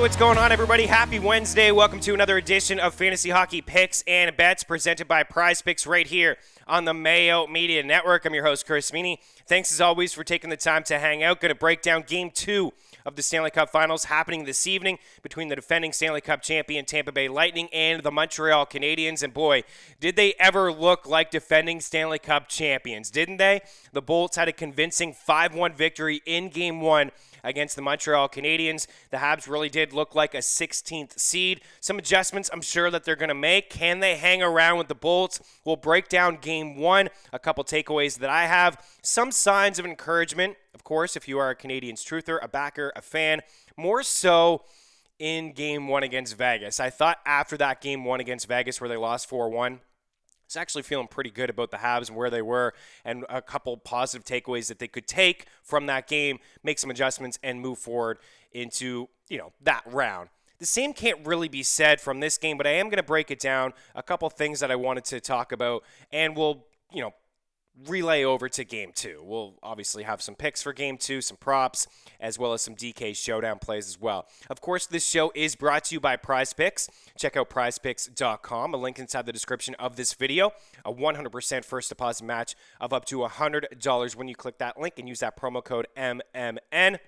what's going on, everybody? Happy Wednesday. Welcome to another edition of Fantasy Hockey Picks and Bets presented by Prize Picks right here on the Mayo Media Network. I'm your host, Chris Meaney. Thanks, as always, for taking the time to hang out. Going to break down Game 2 of the Stanley Cup Finals happening this evening between the defending Stanley Cup champion Tampa Bay Lightning and the Montreal Canadiens. And boy, did they ever look like defending Stanley Cup champions, didn't they? The Bolts had a convincing 5-1 victory in Game 1 against the Montreal Canadiens. The Habs really did look like a 16th seed. Some adjustments I'm sure that they're going to make. Can they hang around with the Bolts? We'll break down Game 1, a couple takeaways that I have, some signs of encouragement, of course, if you are a Canadiens truther, a backer, a fan, more so in Game 1 against Vegas. I thought after that Game 1 against Vegas where they lost 4-1, I was actually feeling pretty good about the Habs and where they were, and a couple positive takeaways that they could take from that game, make some adjustments, and move forward into, that round. The same can't really be said from this game, but I am going to break it down, a couple things that I wanted to talk about, and we'll, relay over to Game 2. We'll obviously have some picks for Game 2, some props, as well as some DK showdown plays as well. Of course, this show is brought to you by Prize Picks. Check out prizepicks.com, a link inside the description of this video. A 100% first deposit match of up to $100 when you click that link and use that promo code MMN.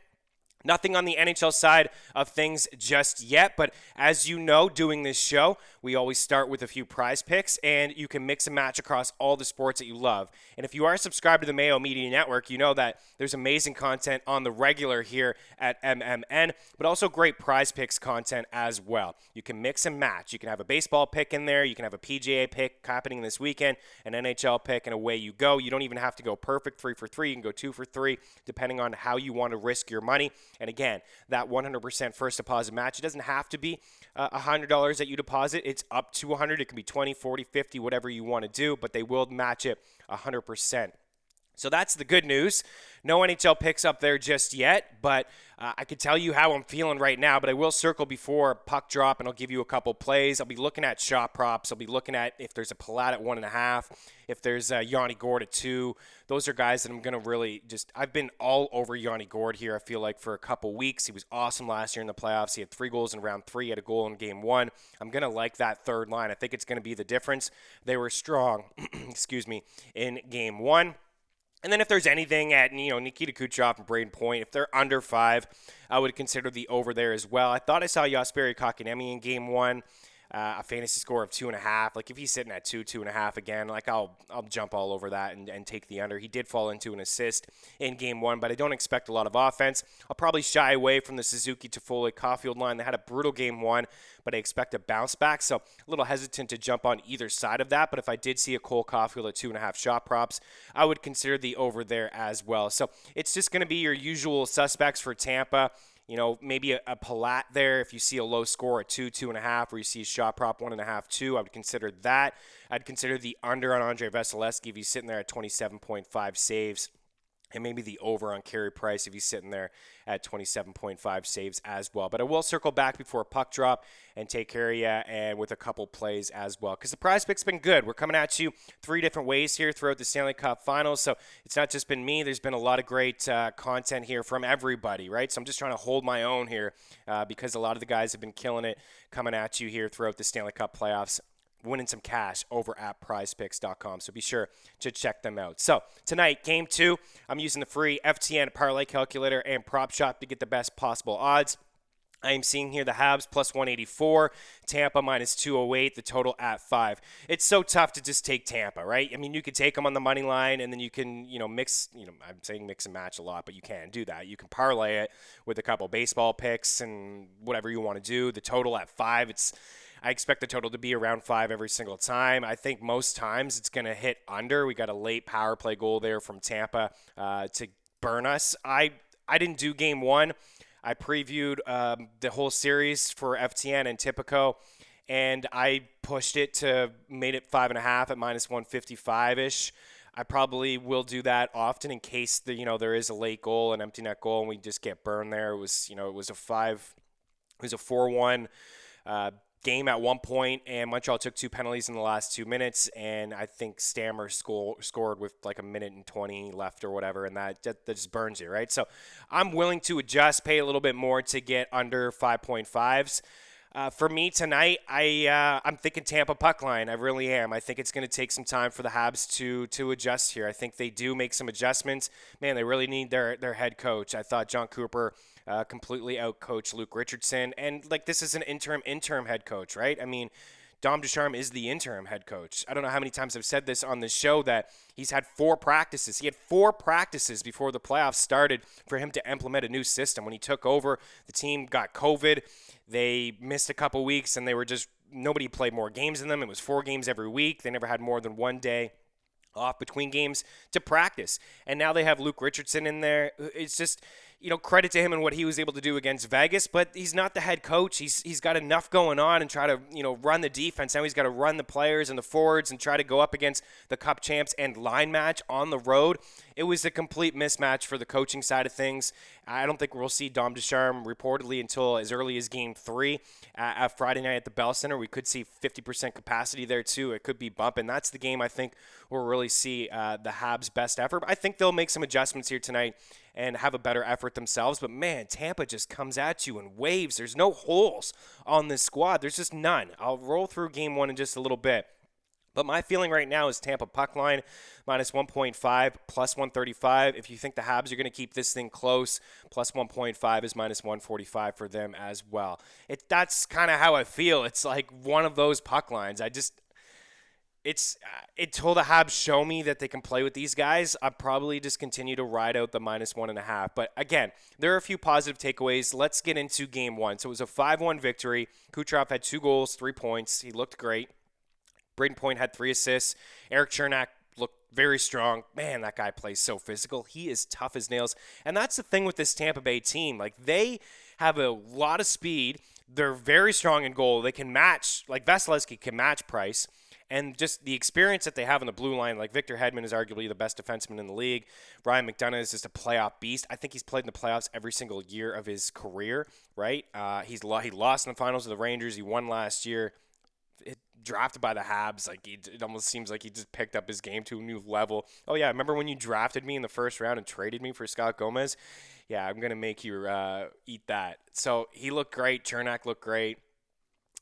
Nothing on the NHL side of things just yet, but as you know, doing this show, we always start with a few prize picks, and you can mix and match across all the sports that you love. And if you are subscribed to the Mayo Media Network, you know that there's amazing content on the regular here at MMN, but also great prize picks content as well. You can mix and match. You can have a baseball pick in there. You can have a PGA pick happening this weekend, an NHL pick, and away you go. You don't even have to go perfect 3 for 3. You can go 2 for 3, depending on how you want to risk your money. And again, that 100% first deposit match, it doesn't have to be $100 that you deposit. It's up to $100. It can be $20, $40, $50, whatever you want to do, but they will match it 100%. So that's the good news. No NHL picks up there just yet, but I could tell you how I'm feeling right now, but I will circle before puck drop, and I'll give you a couple plays. I'll be looking at shot props. I'll be looking at if there's a Palat at 1.5, if there's Yanni Gourde at 2. Those are guys that I'm going to really I've been all over Yanni Gourde here, I feel like, for a couple weeks. He was awesome last year in the playoffs. He had 3 goals in round 3. He had a goal in Game 1. I'm going to like that third line. I think it's going to be the difference. They were strong, in Game 1. And then if there's anything at, Nikita Kucherov and Braden Point, if they're under 5, I would consider the over there as well. I thought I saw Jesperi Kotkaniemi in Game 1, a fantasy score of 2.5. Like, if he's sitting at 2.5 again, I'll jump all over that and take the under. He did fall into an assist in Game 1, but I don't expect a lot of offense. I'll probably shy away from the Suzuki, Toffoli, Caulfield line. They had a brutal Game 1, but I expect a bounce back, so a little hesitant to jump on either side of that. But if I did see a Cole Caulfield at 2.5 shot props, I would consider the over there as well. So it's just going to be your usual suspects for Tampa. Maybe a Palat there if you see a low score at 2, 2.5, or you see a shot prop 1.5, 2. I would consider that. I'd consider the under on Andrei Vasilevskiy if he's sitting there at 27.5 saves. And maybe the over on Carey Price if he's sitting there at 27.5 saves as well. But I will circle back before a puck drop and take care of you and with a couple plays as well. Because the prize pick's been good. We're coming at you 3 different ways here throughout the Stanley Cup Finals. So it's not just been me. There's been a lot of great content here from everybody, right? So I'm just trying to hold my own here because a lot of the guys have been killing it coming at you here throughout the Stanley Cup playoffs, winning some cash over at prizepicks.com. So be sure to check them out. So tonight, Game 2, I'm using the free FTN parlay calculator and prop shop to get the best possible odds. I am seeing here the Habs plus 184, Tampa minus 208, the total at 5. It's so tough to just take Tampa, right? I mean, you could take them on the money line, and then you can, mix, I'm saying mix and match a lot, but you can do that. You can parlay it with a couple baseball picks and whatever you want to do. The total at 5, I expect the total to be around 5 every single time. I think most times it's going to hit under. We got a late power play goal there from Tampa to burn us. I didn't do Game 1. I previewed the whole series for FTN and Tipico, and I pushed it to made it 5.5 at minus 155-ish. I probably will do that often in case there is a late goal, an empty net goal, and we just get burned there. It was a 4-1 game at one point, and Montreal took 2 penalties in the last 2 minutes, and I think Stammer scored with like a minute and 20 left or whatever, and that just burns you, right? So I'm willing to adjust, pay a little bit more to get under 5.5s. For me tonight, I'm thinking Tampa puck line. I really am. I think it's going to take some time for the Habs to adjust here. I think they do make some adjustments. Man, they really need their head coach. I thought John Cooper completely outcoached Luke Richardson. And, like, this is an interim head coach, right? I mean, Dom Ducharme is the interim head coach. I don't know how many times I've said this on this show that he's had 4 practices. He had 4 practices before the playoffs started for him to implement a new system. When he took over, the team got COVID. They missed a couple weeks, and they were just – nobody played more games than them. It was 4 games every week. They never had more than 1 day off between games to practice. And now they have Luke Richardson in there. It's just – credit to him and what he was able to do against Vegas, but he's not the head coach. He's got enough going on and try to, run the defense. Now he's got to run the players and the forwards and try to go up against the Cup champs and line match on the road. It was a complete mismatch for the coaching side of things. I don't think we'll see Dom Ducharme reportedly until as early as Game 3 at Friday night at the Bell Center. We could see 50% capacity there too. It could be bumping. That's the game I think we'll really see the Habs' best effort. I think they'll make some adjustments here tonight and have a better effort themselves. But, man, Tampa just comes at you in waves. There's no holes on this squad. There's just none. I'll roll through Game 1 in just a little bit. But my feeling right now is Tampa puck line minus 1.5, plus 135. If you think the Habs are going to keep this thing close, plus 1.5 is minus 145 for them as well. That's kind of how I feel. It's like one of those puck lines. Until the Habs show me that they can play with these guys, I'll probably just continue to ride out the minus 1.5. But again, there are a few positive takeaways. Let's get into Game 1. So it was a 5-1 victory. Kucherov had 2 goals, 3 points. He looked great. Braden Point had 3 assists. Eric Chernak looked very strong. Man, that guy plays so physical. He is tough as nails. And that's the thing with this Tampa Bay team. Like, they have a lot of speed. They're very strong in goal. They can match, like Vasilevsky can match Price. And just the experience that they have on the blue line, like Victor Hedman is arguably the best defenseman in the league. Ryan McDonough is just a playoff beast. I think he's played in the playoffs every single year of his career, right? He lost in the finals of the Rangers. He won last year. Drafted by the Habs, like it almost seems like he just picked up his game to a new level. Oh yeah, remember when you drafted me in the first round and traded me for Scott Gomez? Yeah, I'm gonna make you eat that. So he looked great. Chernak looked great.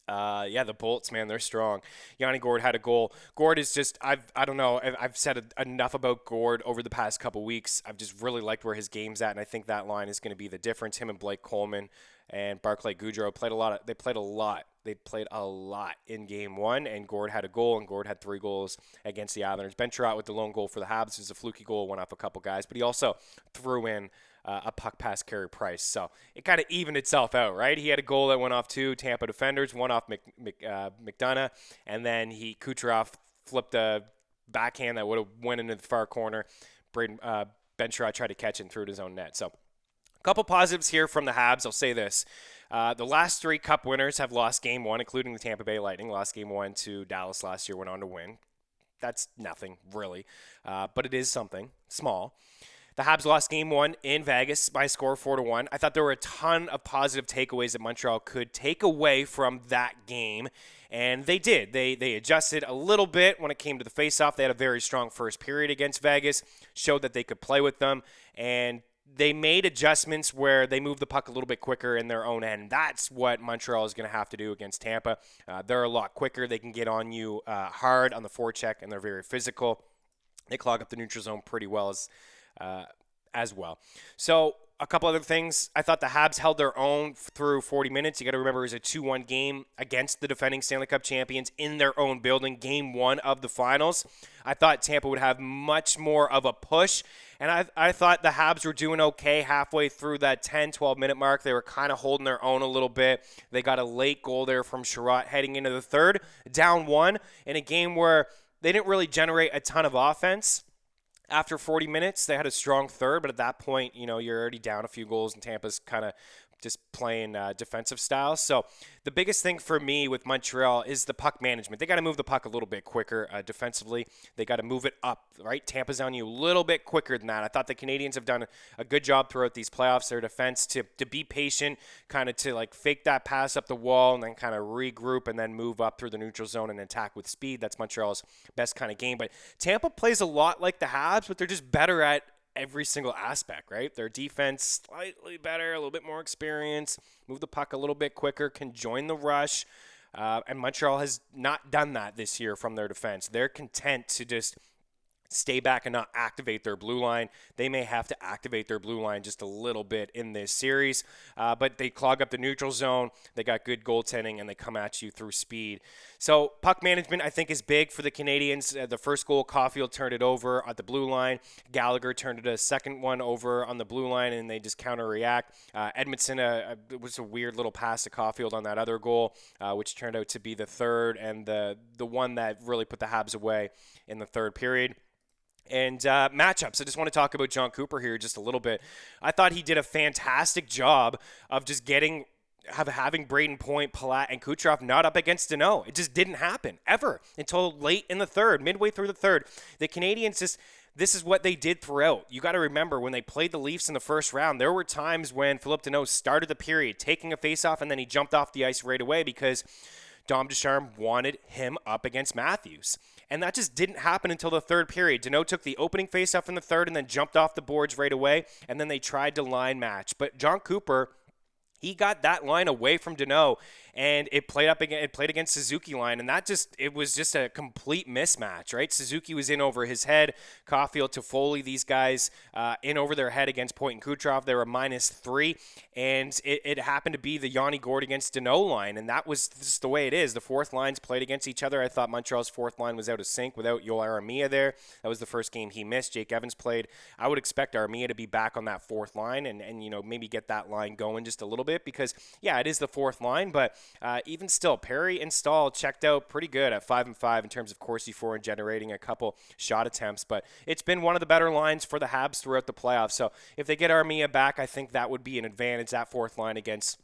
The Bolts, man, they're strong. Yanni Gourde had a goal. Gourde is just, I don't know, I've said enough about Gourde over the past couple weeks. I've just really liked where his game's at, and I think that line is going to be the difference. Him and Blake Coleman and Barclay Goodrow played a lot. They played a lot in Game 1, and Gourde had a goal, and Gourde had 3 goals against the Islanders. Ben Chirot with the lone goal for the Habs. It was a fluky goal, went off a couple guys, but he also threw in a puck pass Carey Price. So it kind of evened itself out, right? He had a goal that went off 2 Tampa defenders, one off McDonough, and then Kucherov flipped a backhand that would have went into the far corner. Ben Chirot tried to catch it and threw it his own net. So a couple positives here from the Habs. I'll say this. The last 3 Cup winners have lost Game 1, including the Tampa Bay Lightning. Lost Game 1 to Dallas last year, went on to win. That's nothing, really. But it is something small. The Habs lost Game 1 in Vegas by a score of 4-1. I thought there were a ton of positive takeaways that Montreal could take away from that game, and they did. They adjusted a little bit when it came to the faceoff. They had a very strong first period against Vegas, showed that they could play with them, and they made adjustments where they moved the puck a little bit quicker in their own end. That's what Montreal is going to have to do against Tampa. They're a lot quicker. They can get on you hard on the forecheck, and they're very physical. They clog up the neutral zone pretty well as well. So a couple other things. I thought the Habs held their own through 40 minutes. You got to remember it was a 2-1 game against the defending Stanley Cup champions in their own building, Game 1 of the finals. I thought Tampa would have much more of a push, and I thought the Habs were doing okay halfway through that 10, 12-minute mark. They were kind of holding their own a little bit. They got a late goal there from Chirot heading into the third, down 1, in a game where they didn't really generate a ton of offense. After 40 minutes, they had a strong third, but at that point, you're already down a few goals, and Tampa's kind of just playing defensive style. So the biggest thing for me with Montreal is the puck management. They got to move the puck a little bit quicker defensively. They got to move it up, right? Tampa's on you a little bit quicker than that. I thought the Canadians have done a good job throughout these playoffs, their defense, to be patient, kind of to like fake that pass up the wall and then kind of regroup and then move up through the neutral zone and attack with speed. That's Montreal's best kind of game. But Tampa plays a lot like the Habs, but they're just better at every single aspect, right? Their defense slightly better, a little bit more experience, move the puck a little bit quicker, can join the rush. And Montreal has not done that this year from their defense. They're content to just stay back and not activate their blue line. They may have to activate their blue line just a little bit in this series, but they clog up the neutral zone. They got good goaltending, and they come at you through speed. So puck management, I think, is big for the Canadians. The first goal, Caulfield turned it over at the blue line. Gallagher turned it a second one over on the blue line, and they just counter-react. Edmondson was a weird little pass to Caulfield on that other goal, which turned out to be the third and the one that really put the Habs away in the third period. And matchups. I just want to talk about John Cooper here just a little bit. I thought he did a fantastic job of just having Braden Point, Palat, and Kucherov not up against Danault. It just didn't happen ever until late in the third, midway through the third. The Canadians this is what they did throughout. You got to remember, when they played the Leafs in the first round, there were times when Philippe Danault started the period taking a faceoff, and then he jumped off the ice right away because Dom Ducharme wanted him up against Matthews. And that just didn't happen until the third period. Danault took the opening faceoff in the third and then jumped off the boards right away, and then they tried to line match. But John Cooper, he got that line away from Danault, and it played against Suzuki line, and it was just a complete mismatch, right? Suzuki was in over his head, Caulfield, Toffoli, these guys in over their head against Point and Kucherov. They were -3, and it happened to be the Yanni Gourde against Danault line, and that was just the way it is. The fourth lines played against each other. I thought Montreal's fourth line was out of sync without Yoel Armia there. That was the first game he missed. Jake Evans played. I would expect Armia to be back on that fourth line and maybe get that line going just a little bit because, yeah, it is the fourth line, but even still, Perry and Stahl checked out pretty good at 5-5 in terms of Corsi for and generating a couple shot attempts. But it's been one of the better lines for the Habs throughout the playoffs. So if they get Armia back, I think that would be an advantage, that fourth line against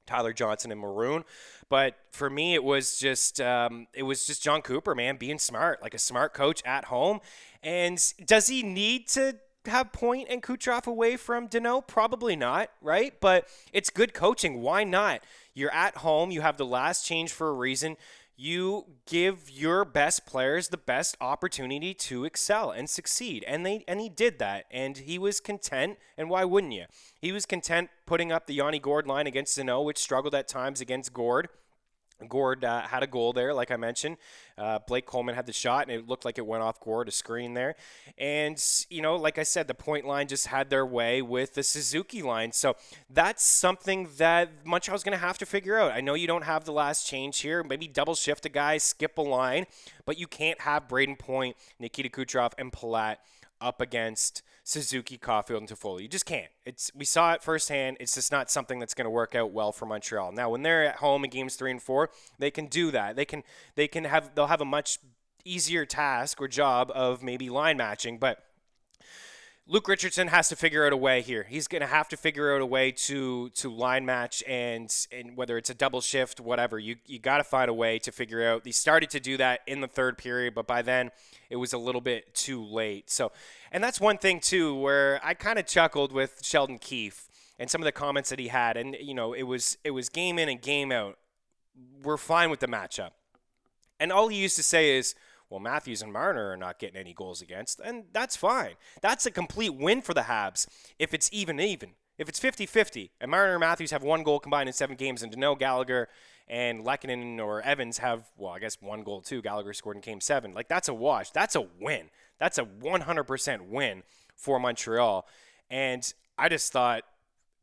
Tyler Johnson and Maroon. But for me, it was just John Cooper, man, being smart, like a smart coach at home. And does he need to have Point and Kucherov away from Danault? Probably not, right? But it's good coaching. Why not? You're at home. You have the last change for a reason. You give your best players the best opportunity to excel and succeed. And he did that. And he was content. And why wouldn't you? He was content putting up the Yanni Gourde line against Danault, which struggled at times against Gourde. Gourde had a goal there, like I mentioned. Blake Coleman had the shot, and it looked like it went off Gourde, a screen there. And, like I said, the point line just had their way with the Suzuki line. So that's something that Montreal's going to have to figure out. I know you don't have the last change here. Maybe double shift a guy, skip a line. But you can't have Braden Point, Nikita Kucherov, and Palat up against Suzuki, Caulfield, and Toffoli. You just can't. We saw it firsthand. It's just not something that's going to work out well for Montreal. Now, when they're at home in games 3 and 4, they can do that. They'll have a much easier task or job of maybe line matching, but Luke Richardson has to figure out a way here. He's going to have to figure out a way to line match, and whether it's a double shift, whatever, you got to find a way to figure out. He started to do that in the third period, but by then it was a little bit too late. So, and that's one thing too, where I kind of chuckled with Sheldon Keefe and some of the comments that he had, and it was game in and game out. We're fine with the matchup, and all he used to say is, well, Matthews and Marner are not getting any goals against, and that's fine. That's a complete win for the Habs if it's even. If it's 50-50, and Marner and Matthews have one goal combined in 7 games, and Danault, Gallagher, and Lehkonen or Evans have, well, I guess one goal too. Gallagher scored in Game 7. Like, that's a wash. That's a win. That's a 100% win for Montreal. And I just thought,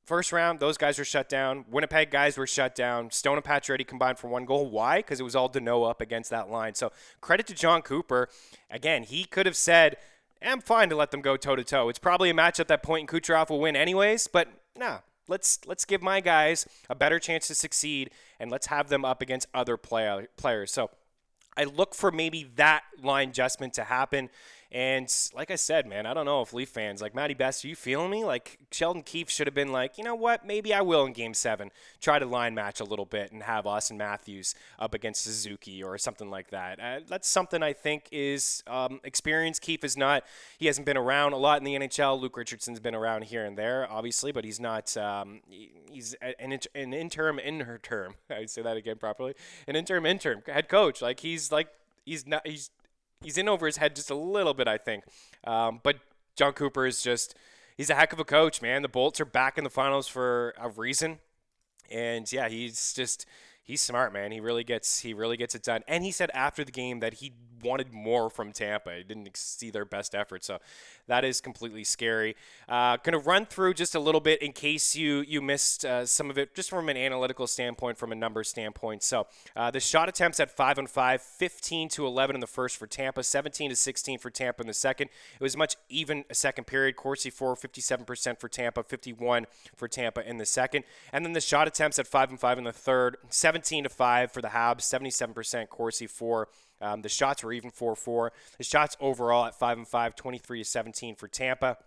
first round, those guys were shut down. Winnipeg guys were shut down. Stone and Pacioretty combined for 1 goal. Why? Because it was all Danault up against that line. So credit to John Cooper. Again, he could have said, I'm fine to let them go toe-to-toe. It's probably a matchup that Point and Kucherov will win anyways, but no. Let's give my guys a better chance to succeed, and let's have them up against other players. So I look for maybe that line adjustment to happen. And like I said, man, I don't know if Leaf fans, like Matty Best, are you feeling me? Like Sheldon Keefe should have been like, you know what, maybe I will in Game 7. Try to line match a little bit and have Austin Matthews up against Suzuki or something like that. That's something I think is experience. Keefe is not, he hasn't been around a lot in the NHL. Luke Richardson's been around here and there, obviously, but he's not, he's an interim. I would say that again properly. An interim head coach. Like he's in over his head just a little bit, I think. But John Cooper is he's a heck of a coach, man. The Bolts are back in the finals for a reason. And yeah, he's smart, man. He really gets it done. And he said after the game that he wanted more from Tampa. He didn't see their best effort. So that is completely scary. Going to run through just a little bit in case you missed some of it, just from an analytical standpoint, from a numbers standpoint. So the shot attempts at 5-on-5, 15-11 in the first for Tampa, 17-16 for Tampa in the second. It was much even a second period. Corsi 57% for Tampa, 51 for Tampa in the second. And then the shot attempts at 5-on-5 in the third, 17-5 for the Habs, 77% Corsi 4. The shots were even 4-4. The shots overall at 5-5, 23-17 for Tampa.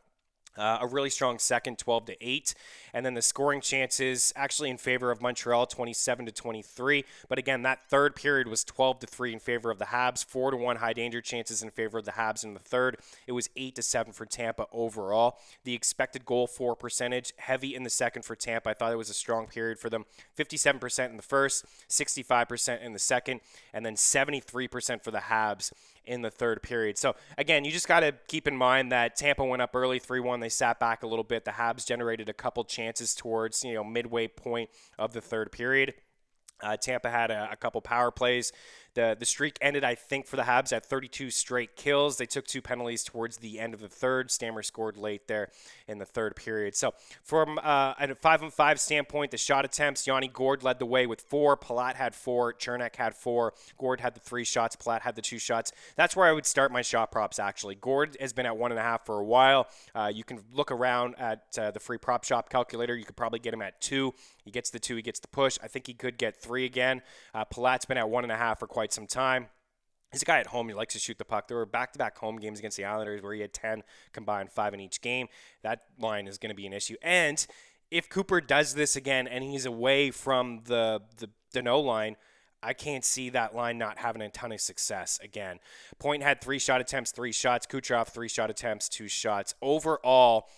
A really strong second, 12-8. And then the scoring chances actually in favor of Montreal, 27-23. But again, that third period was 12-3 in favor of the Habs, 4-1 high danger chances in favor of the Habs in the third. It was 8-7 for Tampa overall. The expected goal for percentage, heavy in the second for Tampa. I thought it was a strong period for them. 57% in the first, 65% in the second, and then 73% for the Habs in the third period. So again, you just got to keep in mind that Tampa went up early 3-1. They sat back a little bit. The Habs generated a couple chances towards, midway point of the third period. Tampa had a couple power plays. The streak ended, I think, for the Habs at 32 straight kills. They took 2 penalties towards the end of the third. Stammer scored late there in the third period. So from a 5-on-5 standpoint, the shot attempts, Yanni Gourde led the way with 4. Palat had 4. Chernak had 4. Gourde had the 3 shots. Palat had the 2 shots. That's where I would start my shot props, actually. Gourde has been at 1.5 for a while. You can look around at the free prop shop calculator. You could probably get him at 2. He gets the 2. He gets the push. I think he could get 3 again. Palat's been at 1.5 for quite some time. He's a guy at home. He likes to shoot the puck. There were back-to-back home games against the Islanders where he had 10 combined, 5 in each game. That line is going to be an issue. And if Cooper does this again and he's away from the no line, I can't see that line not having a ton of success again. Point had 3 shot attempts, 3 shots. Kucherov, 3 shot attempts, 2 shots. Overall,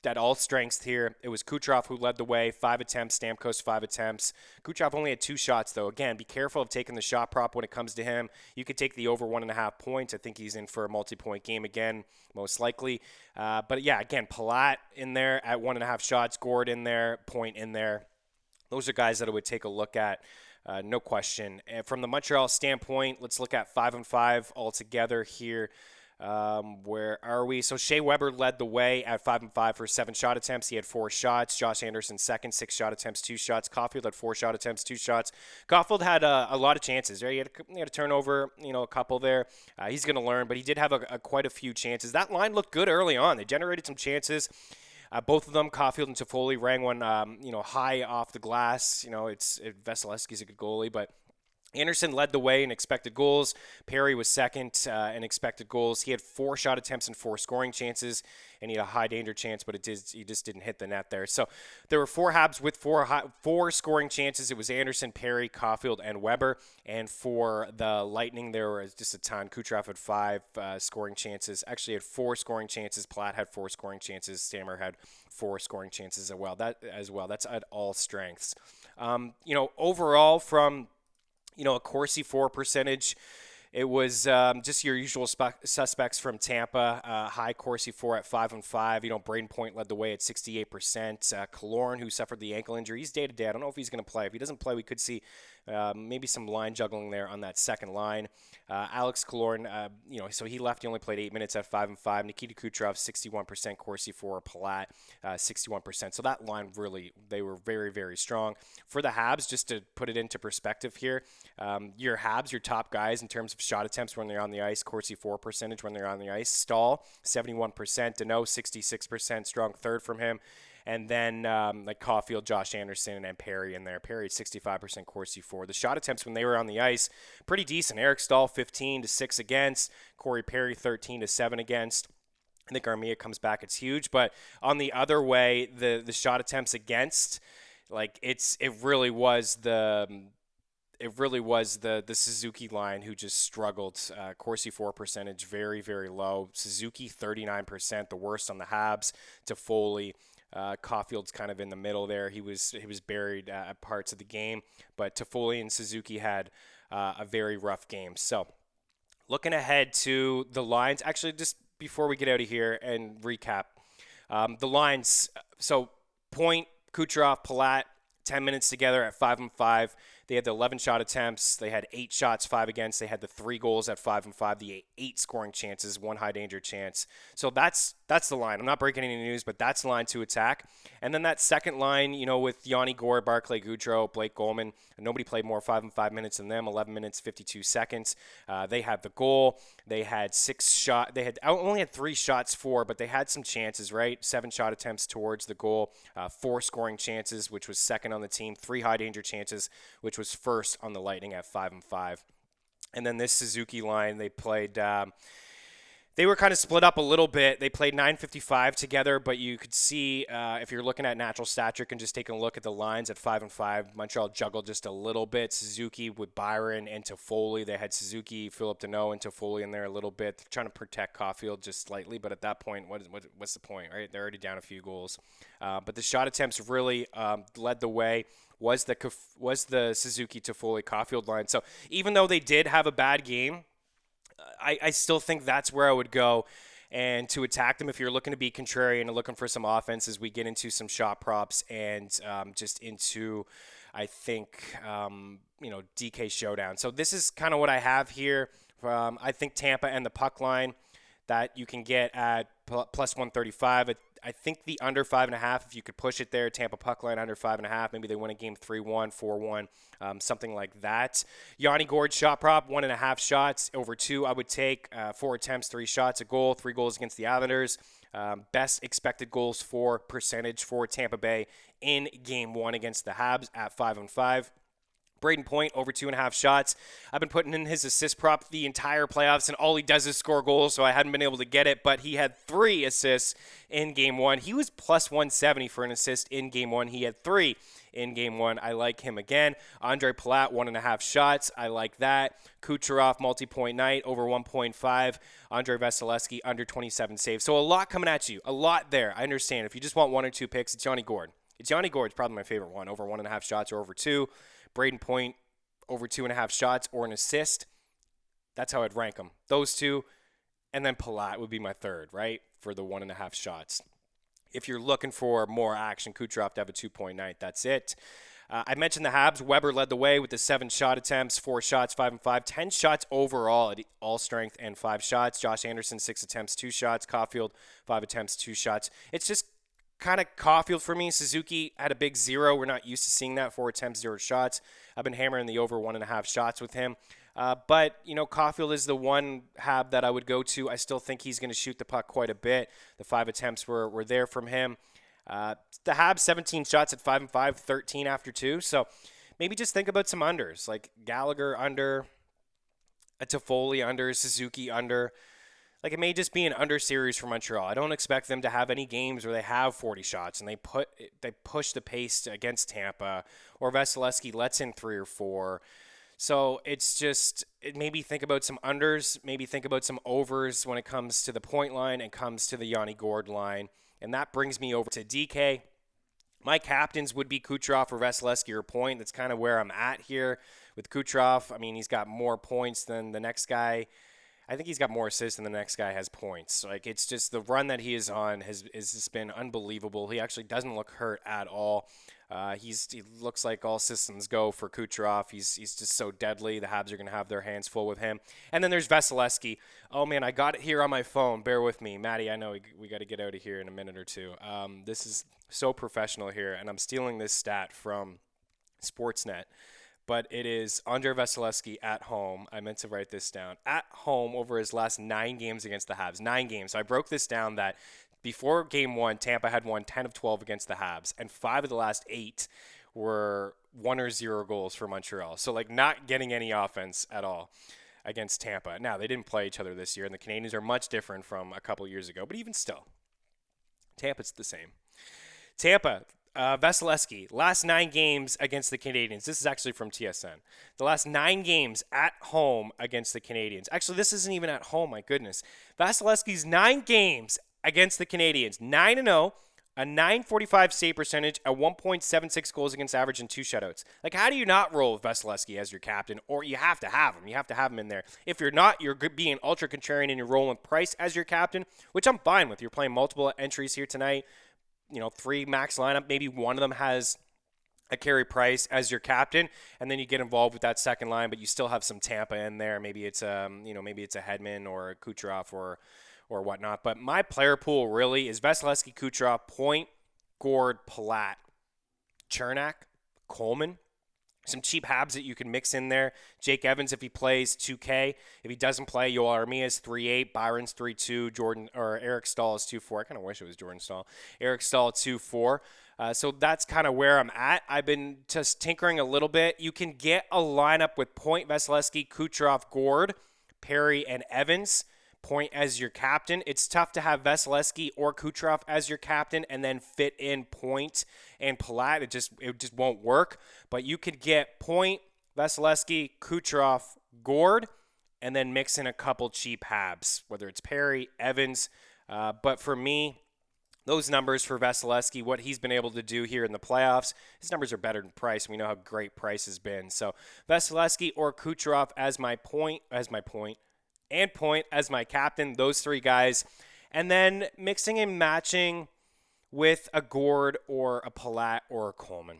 that all strengths here. It was Kucherov who led the way, 5 attempts, Stamkos 5 attempts. Kucherov only had 2 shots, though. Again, be careful of taking the shot prop when it comes to him. You could take the over 1.5 points. I think he's in for a multi-point game again, most likely. But yeah, again, Palat in there at 1.5 shots, Gourde in there, Point in there. Those are guys that I would take a look at. No question. And from the Montreal standpoint, let's look at 5-on-5 altogether here. Where are we? So Shea Weber led the way at 5-5 for 7 shot attempts. He had 4 shots. Josh Anderson second, 6 shot attempts, 2 shots. Caulfield had 4 shot attempts, 2 shots. Caulfield had a lot of chances. Right? He had a turnover, a couple there. He's going to learn, but he did have quite a few chances. That line looked good early on. They generated some chances. Both of them, Caulfield and Toffoli, rang one, high off the glass. Vasilevsky's a good goalie, but Anderson led the way in expected goals. Perry was second in expected goals. He had 4 shot attempts and 4 scoring chances, and he had a high danger chance, but he just didn't hit the net there. So there were 4 Habs with 4 scoring chances. It was Anderson, Perry, Caulfield, and Weber. And for the Lightning, there was just a ton. Kucherov had 5 scoring chances. Actually, had 4 scoring chances. Platt had 4 scoring chances. Stammer had 4 scoring chances as well. That's at all strengths. Overall from a Corsi 4 percentage, it was just your usual suspects from Tampa. High Corsi 4 at 5-5. Braden Point led the way at 68%. Killorn, who suffered the ankle injury, he's day-to-day. I don't know if he's going to play. If he doesn't play, we could see maybe some line juggling there on that second line. Alex Killorn, so he left. He only played 8 minutes at 5-5. Nikita Kucherov, 61%. Corsi 4. Palat, 61%. So that line really, they were very, very strong. For the Habs, just to put it into perspective here, your Habs, your top guys in terms of shot attempts when they're on the ice, Corsi 4 percentage when they're on the ice. Stahl, 71%. Deneau, 66%. Strong third from him. And then like Caulfield, Josh Anderson, and Perry in there. Perry at 65% Corsi for. The shot attempts when they were on the ice, pretty decent. Eric Stahl, 15-6 against. Corey Perry, 13-7 against. I think Armia comes back. It's huge. But on the other way, the shot attempts against, like it really was the Suzuki line who just struggled. Corsi 4 percentage, very, very low. Suzuki 39%, the worst on the Habs. Toffoli, Caulfield's kind of in the middle there. He was buried at parts of the game, but Toffoli and Suzuki had a very rough game. So looking ahead to the lines, actually just before we get out of here and recap, the lines. So Point, Kucherov, Palat, 10 minutes together at 5-5. They had the 11 shot attempts. They had 8 shots, 5 against. They had the 3 goals at 5-5. The 8 scoring chances, 1 high danger chance. So that's the line. I'm not breaking any news, but that's the line to attack. And then that second line, with Yanni Gourde, Barclay Goodrow, Blake Goldman. Nobody played more 5-5 minutes than them. 11 minutes, 52 seconds. They had the goal. They had 6 shots. They had only had 3 shots for, but they had some chances, right? 7 shot attempts towards the goal. 4 scoring chances, which was second on the team. 3 high danger chances, which was first on the Lightning at 5-5. And then this Suzuki line, they played. They were kind of split up a little bit. They played 9:55 together, but you could see if you're looking at natural stat trick and just taking a look at the lines at 5-5, Montreal juggled just a little bit. Suzuki with Byron and Toffoli. They had Suzuki, Philip Deneau, and Toffoli in there a little bit. They're trying to protect Caulfield just slightly, but at that point, what's the point, right? They're already down a few goals. But the shot attempts really led the way. Was the Suzuki, Toffoli, Caulfield line. So even though they did have a bad game, I still think that's where I would go and to attack them if you're looking to be contrarian and looking for some offense as we get into some shot props and just into, I think, DK showdown. So this is kind of what I have here. I think Tampa and the puck line that you can get at plus 135. I think the under 5.5, if you could push it there, Tampa puck line under 5.5. Maybe they win a game 3-1, 4-1, something like that. Yanni Gourde shot prop, 1.5 shots over 2. I would take 4 attempts, 3 shots, a goal, 3 goals against the Islanders. Best expected goals for percentage for Tampa Bay in game 1 against the Habs at 5-5. Braden Point, over 2.5 shots. I've been putting in his assist prop the entire playoffs, and all he does is score goals, so I hadn't been able to get it, but he had 3 assists in Game 1. He was plus 170 for an assist in Game 1. He had 3 in Game 1. I like him again. Andre Palat, 1.5 shots. I like that. Kucherov, multi-point night, over 1.5. Andre Vasilevsky, under 27 saves. So a lot coming at you. A lot there. I understand. If you just want 1 or 2 picks, it's Yanni Gourde. Yanni Gourde's probably my favorite one, over 1.5 shots or over 2. Braden Point, over 2.5 shots or an assist. That's how I'd rank them. Those 2, and then Palat would be my third, right, for the 1.5 shots. If you're looking for more action, Kucherov to have a 2-point night. That's it. I mentioned the Habs. Weber led the way with the 7 shot attempts, 4 shots, 5-5, 10 shots overall at all strength and 5 shots. Josh Anderson, 6 attempts, 2 shots. Caulfield, 5 attempts, 2 shots. It's just kind of Caulfield for me. Suzuki had a big 0. We're not used to seeing that. 4 attempts, 0 shots. I've been hammering the over 1.5 shots with him. But, Caulfield is the one Hab that I would go to. I still think he's going to shoot the puck quite a bit. The 5 attempts were there from him. The Habs, 17 shots at 5-5, 13 after 2. So maybe just think about some unders, like Gallagher under, a Toffoli under, Suzuki under. Like, it may just be an under series for Montreal. I don't expect them to have any games where they have 40 shots and they push the pace against Tampa, or Vasilevsky lets in 3 or 4. So it's just, maybe think about some unders, maybe think about some overs when it comes to the point line and comes to the Yanni Gourde line. And that brings me over to DK. My captains would be Kucherov or Vasilevsky or Point. That's kind of where I'm at here with Kucherov. I mean, he's got more points than the next guy. I think he's got more assists than the next guy has points. Like, it's just the run that he is on has just been unbelievable. He actually doesn't look hurt at all. He looks like all systems go for Kucherov. He's just so deadly. The Habs are going to have their hands full with him. And then there's Vasilevsky. Oh, man, I got it here on my phone. Bear with me. Maddie, I know we got to get out of here in a minute or two. This is so professional here, and I'm stealing this stat from Sportsnet. But it is Andre Vasilevsky at home. I meant to write this down. At home over his last 9 games against the Habs. 9 games. So I broke this down that Before Game 1, Tampa had won 10 of 12 against the Habs, and 5 of the last 8 were 1 or 0 goals for Montreal. So, not getting any offense at all against Tampa. Now, they didn't play each other this year, and the Canadiens are much different from a couple years ago, but even still, Tampa's the same. Tampa, Vasilevsky, last 9 games against the Canadiens. This is actually from TSN. The last 9 games at home against the Canadiens. Actually, this isn't even at home, my goodness. Vasilevsky's 9 games against the Canadiens, 9-0, a .945 save percentage, a 1.76 goals against average, and 2 shutouts. How do you not roll with Vasilevsky as your captain? Or you have to have him. You have to have him in there. If you're not, you're being ultra contrarian and you're rolling Price as your captain, which I'm fine with. You're playing multiple entries here tonight. 3 max lineup. Maybe one of them has a Carey Price as your captain, and then you get involved with that second line, but you still have some Tampa in there. Maybe it's maybe it's a Hedman or a Kucherov or whatnot. But my player pool really is Vasilevsky, Kucherov, Point, Gord, Palat, Chernak, Coleman. Some cheap Habs that you can mix in there. Jake Evans, if he plays, 2K. If he doesn't play, Yoel Armia's 3.8, Byron's 3.2, Eric Stahl is 2.4. I kind of wish it was Jordan Stahl. Eric Stahl 2.4. So that's kind of where I'm at. I've been just tinkering a little bit. You can get a lineup with Point, Vasilevsky, Kucherov, Gord, Perry, and Evans. Point as your captain. It's tough to have Vasilevsky or Kucherov as your captain and then fit in Point and Palat. It just won't work. But you could get Point, Vasilevsky, Kucherov, Gord, and then mix in a couple cheap Habs, whether it's Perry, Evans. But for me, those numbers for Vasilevsky, what he's been able to do here in the playoffs, his numbers are better than Price. We know how great Price has been. So Vasilevsky or Kucherov as my point, and Point as my captain, those 3 guys. And then mixing and matching with a Gord or a Palat or a Coleman.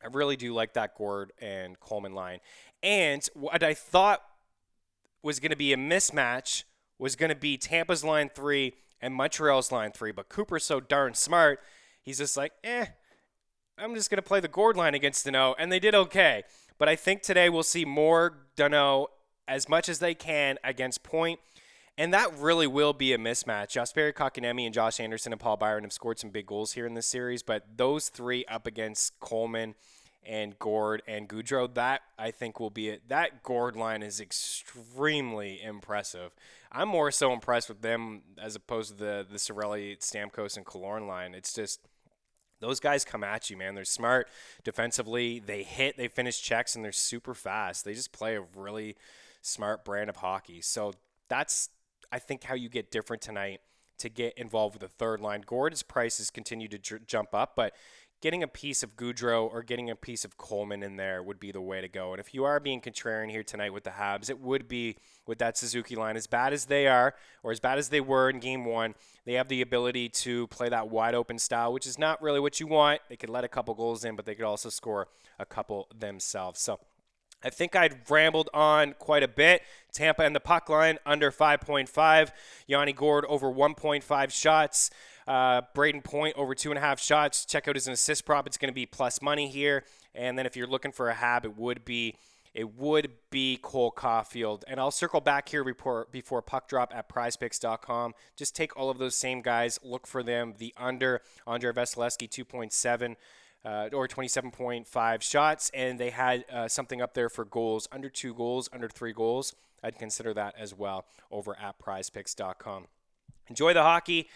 I really do like that Gord and Coleman line. And what I thought was going to be a mismatch was going to be Tampa's line 3 and Montreal's line 3. But Cooper's so darn smart, he's just like, I'm just going to play the Gord line against Danault. And they did okay. But I think today we'll see more Danault as much as they can against Point, and that really will be a mismatch. Jesperi Kotkaniemi and Josh Anderson and Paul Byron have scored some big goals here in this series, but those 3 up against Coleman and Gord and Gaudreau, that I think will be it. That Gord line is extremely impressive. I'm more so impressed with them as opposed to the Cirelli, Stamkos, and Killorn line. It's just those guys come at you, man. They're smart defensively. They hit, they finish checks, and they're super fast. They just play a really smart brand of hockey. So that's, I think, how you get different tonight to get involved with the third line. Gord's prices continue to jump up, but getting a piece of Gaudreau or getting a piece of Coleman in there would be the way to go. And if you are being contrarian here tonight with the Habs, it would be with that Suzuki line. As bad as they are, or as bad as they were in Game 1, they have the ability to play that wide-open style, which is not really what you want. They could let a couple goals in, but they could also score a couple themselves. So I think I'd rambled on quite a bit. Tampa and the puck line under 5.5. Yanni Gord over 1.5 shots. Braden Point over 2.5 shots. Check out his assist prop. It's going to be plus money here. And then if you're looking for a Hab, it would be Cole Caulfield. And I'll circle back here before puck drop at prizepicks.com. Just take all of those same guys. Look for them. The under, Andrei Vasilevsky 2.7. Or 27.5 shots, and they had something up there for goals, under 2 goals, under 3 goals. I'd consider that as well over at prizepicks.com. Enjoy the hockey.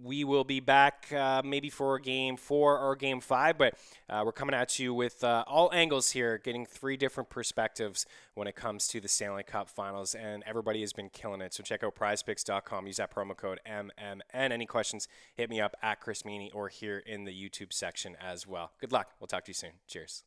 We will be back maybe for Game 4 or Game 5, but we're coming at you with all angles here, getting 3 different perspectives when it comes to the Stanley Cup Finals, and everybody has been killing it. So check out prizepicks.com. Use that promo code MMN. Any questions, hit me up at Chris Meaney or here in the YouTube section as well. Good luck. We'll talk to you soon. Cheers.